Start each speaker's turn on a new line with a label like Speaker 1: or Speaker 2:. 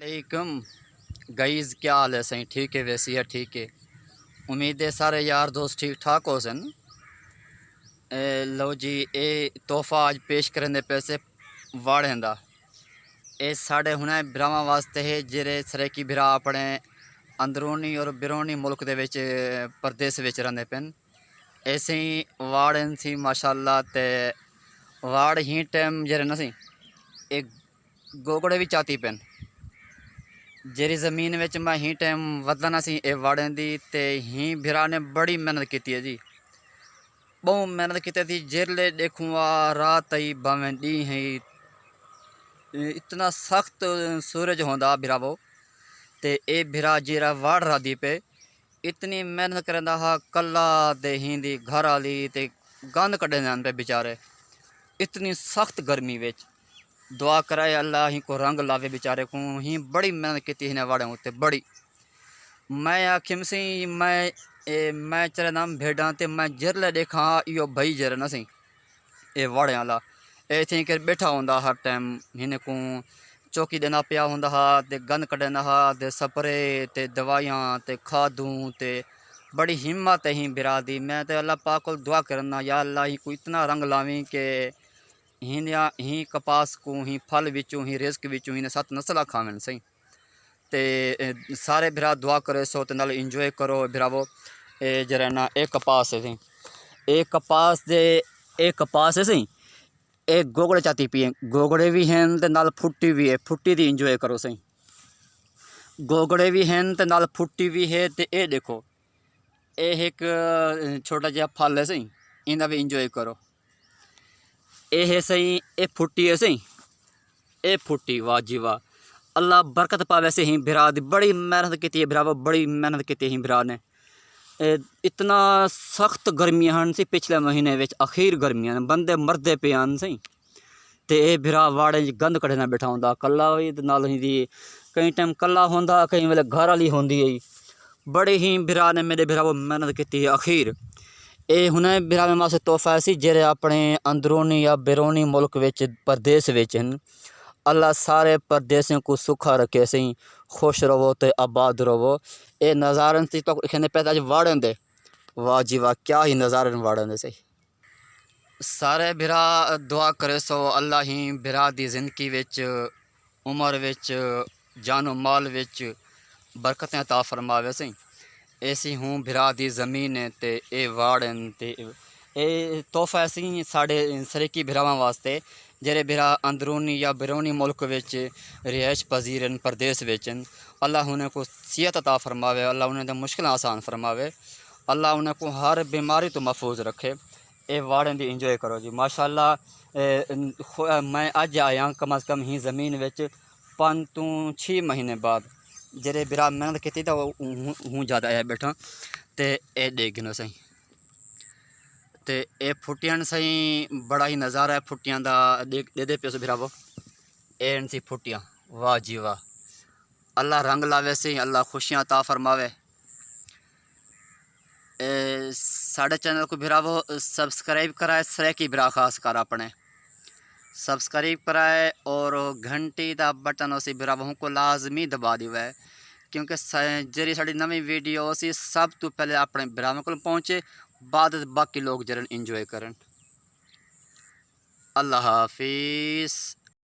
Speaker 1: एकम guys, क्या हाल है सही? ठीक है, वैसे है ठीक है। उम्मीद है सारे यार दोस्त ठीक ठाक हो सन। लो जी, ये तोहफा अज पेश करन दे पैसे वाड़ें दा। ये साढ़े हुणे बिरावां वास्ते है जेरे सरेकी बिरा अपने अंदरूनी और बिरूनी मुल्क दे विच परदेस विच रहिंदे पेन। ऐसे ही वाड़न सी माशाअल्लाह। ते वाड़ ही टाइम जेरे न सी एक गोगड़े भी चाती पेन जेरी ज़मीन विच मैं ही टाइम वधना सी ए वाड़ें दी। ते ही बिरा ने बड़ी मेहनत की है जी, बहुत मेहनत की थी। जेरले देखूँ रात ही भावें डी है, इतना सख्त सूरज होंदा बिरावो। ते ए बिरा जेरा वाड़ रहा दी पे इतनी मेहनत करंदा हा। कला दे हिंदी घर वाली ते गंद कड्ढन पे बेचारे इतनी सख्त गर्मी विच। दुआ कराए अल्लाह ही को रंग लावे बेचारे को। ही बड़ी मेहनत की हिने वाड़े उत्ते बड़ी। मैं आखिम सी मैं चले नाम भेड़ा ते मैं जरले देखा इो भाई जर न सी ए वाड़े आला ए थी कर बैठा होंदा हर टाइम हिने को चौकी देना पिया होंदा हा ते गंद कढ़ना हा ते स्प्रे ते दवाइयां ते खादू ते बड़ी हिम्मत ही बिरा दी। मैं ते अल्लाह पाक को दुआ करना या अल्लाह ही को इतना रंग लावी के ही कपास को ही फल विचों ही रिस्क विचों ही ने 7 नस्ल खावन सही। ते सारे बिरा दुआ करे सो ते नाल इंजॉय करो बिरावो। ए जरा ना एक कपास है सी ए कपास है सी एक गोगड़े चाती पिए गोगड़े भी हैं ते नाल फुट्टी भी है। फुट्टी दी इंजॉय करो सही। गोगड़े भी हैं ते नाल फुट्टी भी है। ते ए देखो ए एक छोटा जिहा फल है सही, इंदा भी इंजॉय करो। ए है सही ए फुट्टी है सही। ए फुट्टी वाह जी वाह, अल्लाह बरकत पावे से ही बिरा दी बड़ी मेहनत की है बिरावो, बड़ी मेहनत की ही बिरा ने। इतना सख्त गर्मियां हैं सी पिछले महीने विच अखीर गर्मियां बंदे मरदे पे आन सही। ते ए बिरा वाड़े गंद कढ़ना बैठा होंदा कला भी नाल ही कई टाइम कला होंदा कई वेले घर वाली होंदी है। बड़े ही बिरा ने मेरे बिरावो मेहनत की है अखीर। ए हुने बिरा में मासे तोहफा सी जेरे अपने अंदरूनी या बैरूनी मुल्क विच परदेस विच हैं। अल्लाह सारे परदेसियों को सुखा रखे सही, खुश रहो तो आबाद रहो। ए नज़ारन सी तो कहने पैदा आज वाड़न दे वाह जी वाह, क्या ही नज़ारन वाड़न दे सही। सारे बिरा दुआ करे सो अल्लाह ही बिरा दी जिंदगी विच उम्र विच जानो माल विच बरकतें अता फरमावे सही। ऐसी हूँ बिरा दी ज़मीन है ते ए वाड़न ते ए तोहफा ऐसी साढ़े सरीकी बिरावां वास्ते जेरे बिरा अंदरूनी या बैरूनी मुल्क विच रिहाइश पजीरन परदेस विचन। अल्लाह उन्हें को सेहत अता फरमावे, अल्लाह उन्हें मुश्किल आसान फरमावे, अल्लाह उन्हें को हर बीमारी तो महफूज रखे। ए वाड़न दी इंजॉय करो जी माशाअल्लाह। मैं अज आया कम अज़ कम ही ज़मीन विच 5 तो 6 महीने बाद जेरे बिरा मेहनत की तो हूँ ज़्यादा आया बैठा। ते ए देखना सही ते ए फुटियां सही बड़ा ही नज़ारा है फुटियां दा। दे पे बिरावो ए सी फुटियां वाह जी वाह, अल्लाह रंग लावे सही, अल्लाह खुशियाँ अता फरमावे। साढ़े चैनल को बिरावो सब्सक्राइब कराए सरेकी बिरा खास कर अपने सब्सक्राइब कराए और घंटी दा बटन उसी बिरावों को लाजमी दबा दिवा है क्योंकि जेरी साड़ी नवी वीडियो सी सब तो पहले अपने बिरावों को पहुँचे, बाद बाकी लोग जरन इंजॉय करन। अल्लाह हाफिज़।